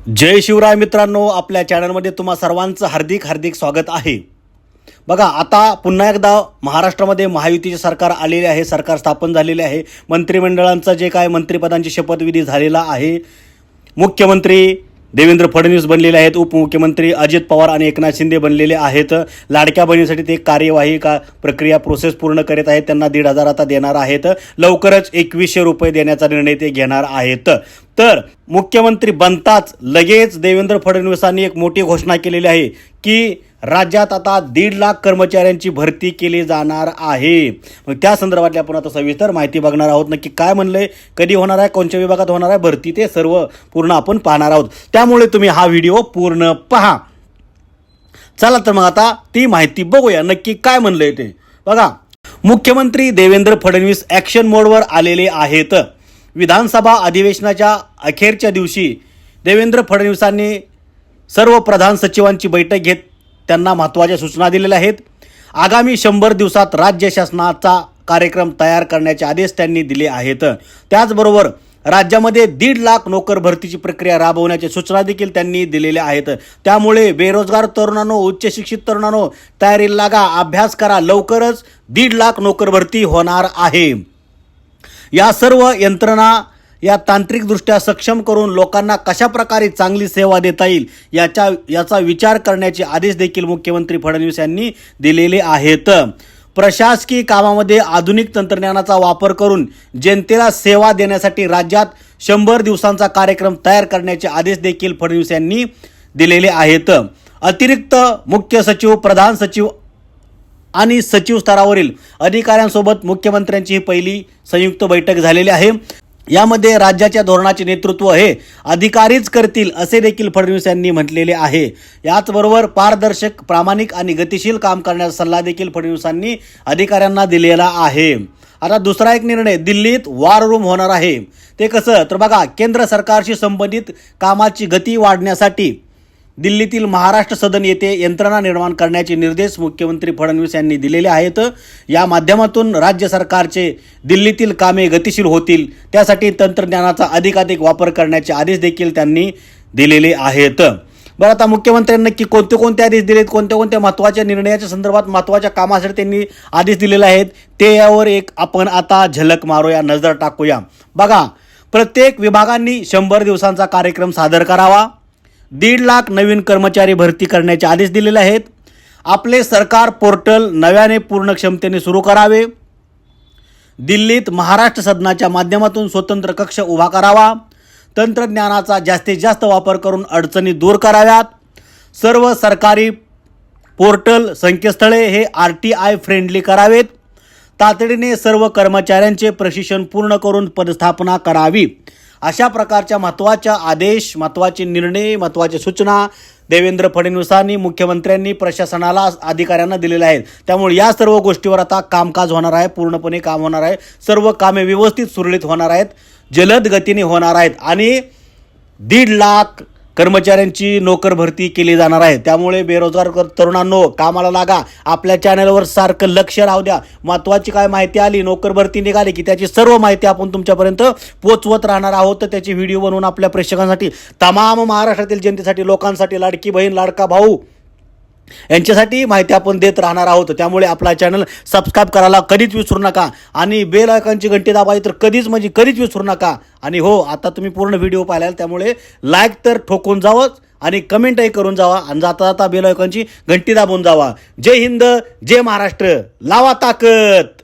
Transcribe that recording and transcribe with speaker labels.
Speaker 1: जय शिवराय मित्रांनो, आपल्या चॅनलमध्ये तुम्हा सर्वांचं हार्दिक हार्दिक स्वागत आहे। बघा, आता पुन्हा एकदा महाराष्ट्रामध्ये महायुतीचे सरकार आलेले आहे, सरकार स्थापन झालेले आहे। मंत्रिमंडळांचा जे काय मंत्रिपदांची शपथविधी झालेला आहे। मुख्यमंत्री देवेंद्र फडणवीस बनलेले आहेत, उपमुख्यमंत्री अजित पवार आणि एकनाथ शिंदे बनलेले आहेत। लाडक्या बहिणीसाठी ते कार्यवाही प्रक्रिया प्रोसेस पूर्ण करीत आहेत, त्यांना 1,500 आता देणार आहेत। लवकरच 2100 रुपये देण्याचा निर्णय ते घेणार आहेत। तर मुख्यमंत्री बनताच लगेच देवेंद्र फडणवीसांनी एक मोठी घोषणा केलेली आहे की राज्यात आता 1.5 लाख कर्मचाऱ्यांची भरती केली जाणार आहे। मग त्या संदर्भातली आपण आता सविस्तर माहिती बघणार आहोत। नक्की काय म्हणलंय, कधी होणार आहे, कोणत्या विभागात होणार आहे भरती, ते सर्व पूर्ण आपण पाहणार आहोत। त्यामुळे तुम्ही हा व्हिडिओ पूर्ण पहा। चला तर मग आता ती माहिती बघूया, नक्की काय म्हणलंय ते बघा। मुख्यमंत्री देवेंद्र फडणवीस ॲक्शन मोडवर आलेले आहेत। विधानसभा अधिवेशनाच्या अखेरच्या दिवशी देवेंद्र फडणवीसांनी सर्व प्रधान सचिवांची बैठक घेत त्यांना महत्त्वाच्या सूचना दिलेल्या आहेत। आगामी 100 दिवसात राज्य शासनाचा कार्यक्रम तयार करण्याचे आदेश त्यांनी दिले आहेत। त्याचबरोबर राज्यामध्ये 1.5 लाख नोकर भरतीची प्रक्रिया राबवण्याच्या सूचना देखील त्यांनी दिलेल्या आहेत। त्यामुळे बेरोजगार तरुणांनो, उच्च शिक्षित तरुणांनो, तयारीला लागा, अभ्यास करा, लवकरच 1.5 लाख नोकर भरती होणार आहे। या सर्व यंत्रणा या तांत्रिकदृष्ट्या सक्षम करून लोकांना कशा प्रकारे चांगली सेवा देता येईल याचा विचार करण्याचे आदेश देखील मुख्यमंत्री फडणवीस यांनी दिलेले आहेत। प्रशासकीय कामामध्ये आधुनिक तंत्रज्ञानाचा वापर करून जनतेला सेवा देण्यासाठी राज्यात 100 दिवसांचा कार्यक्रम तयार करण्याचे आदेश देखील फडणवीस यांनी दिलेले आहेत। अतिरिक्त मुख्य सचिव, प्रधान सचिव आणि सचिव स्तरावरील अधिकाऱ्यांसोबत मुख्यमंत्र्यांची ही पहिली संयुक्त बैठक झालेली आहे। यामध्ये राज्याच्या धोरणाचे नेतृत्व हे अधिकारीच करतील असे देखील फडणवीस यांनी म्हटलेले आहे। याचबरोबर पारदर्शक, प्रामाणिक आणि गतिशील काम करण्याचा सल्ला देखील फडणवीसांनी अधिकाऱ्यांना दिलेला आहे। आता दुसरा एक निर्णय, दिल्लीत वॉर रूम होणार आहे। ते कसं तर बघा, केंद्र सरकारशी संबंधित कामाची गती वाढण्यासाठी दिल्लीतील महाराष्ट्र सदन येथे यंत्रणा निर्माण करण्याचे निर्देश मुख्यमंत्री फडणवीस यांनी दिलेले आहेत। या माध्यमातून राज्य सरकारचे दिल्लीतील कामे गतिशील होतील, त्यासाठी तंत्रज्ञानाचा अधिकाधिक वापर करण्याचे आदेश देखील त्यांनी दिलेले आहेत। बरं, आता मुख्यमंत्र्यांनी नक्की कोणते आदेश दिलेत, कोणत्या महत्त्वाच्या निर्णयाच्या संदर्भात, महत्त्वाच्या कामासाठी त्यांनी आदेश दिलेले आहेत, ते यावर एक आपण आता झलक मारूया, नजर टाकूया। बघा, प्रत्येक विभागांनी 100 दिवसांचा कार्यक्रम सादर करावा। 1.5 लाख नवीन कर्मचारी भरती करण्याचे आदेश दिलेले आहेत। आपले सरकार पोर्टल नव्याने पूर्ण क्षमतेने सुरू करावे। दिल्लीत महाराष्ट्र सदनाच्या माध्यमातून स्वतंत्र कक्ष उभा करावा। तंत्रज्ञानाचा जास्तीत जास्त वापर करून अडचणी दूर कराव्यात। सर्व सरकारी पोर्टल, संकेतस्थळे हे RTI फ्रेंडली करावेत। तातडीने सर्व कर्मचाऱ्यांचे प्रशिक्षण पूर्ण करून पदस्थापना करावी। अशा प्रकारच्या महत्त्वाच्या आदेश, महत्त्वाचे निर्णय, महत्त्वाच्या सूचना देवेंद्र फडणवीसांनी, मुख्यमंत्र्यांनी प्रशासनाला, अधिकाऱ्यांना दिलेल्या आहेत। त्यामुळे या सर्व गोष्टीवर आता कामकाज होणार आहे, पूर्णपणे काम होणार आहे। सर्व कामे व्यवस्थित सुरळीत होणार आहेत, जलद गतीने होणार आहेत आणि 1.5 लाख कर्मचाऱ्यांची नोकर भरती केली जाणार आहे। त्यामुळे बेरोजगार तरुणांनो, कामाला लागा, आपल्या चॅनलवर सारखं लक्ष राहू द्या। महत्त्वाची काय माहिती आली, नोकर भरती निघाली की त्याची सर्व माहिती आपण तुमच्यापर्यंत पोचवत राहणार आहोत। तर त्याची व्हिडिओ बनवून आपल्या प्रेक्षकांसाठी, तमाम महाराष्ट्रातील जनतेसाठी, लोकांसाठी, लाडकी बहीण, लाडका भाऊ यांच्यासाठी माहिती आपण देत राहणार आहोत। त्यामुळे आपला चॅनल सबस्क्राईब करायला कधीच विसरू नका आणि बेल आयकॉनची घंटी दाबायची तर कधीच विसरू नका। आणि हो, आता तुम्ही पूर्ण व्हिडिओ पाहिला, त्यामुळे लाईक तर ठोकून जावंच आणि कमेंटही करून जावा आणि जाता जाता बेल आयकॉनची घंटी दाबून जावा। जय हिंद, जय महाराष्ट्र, लावा ताकद।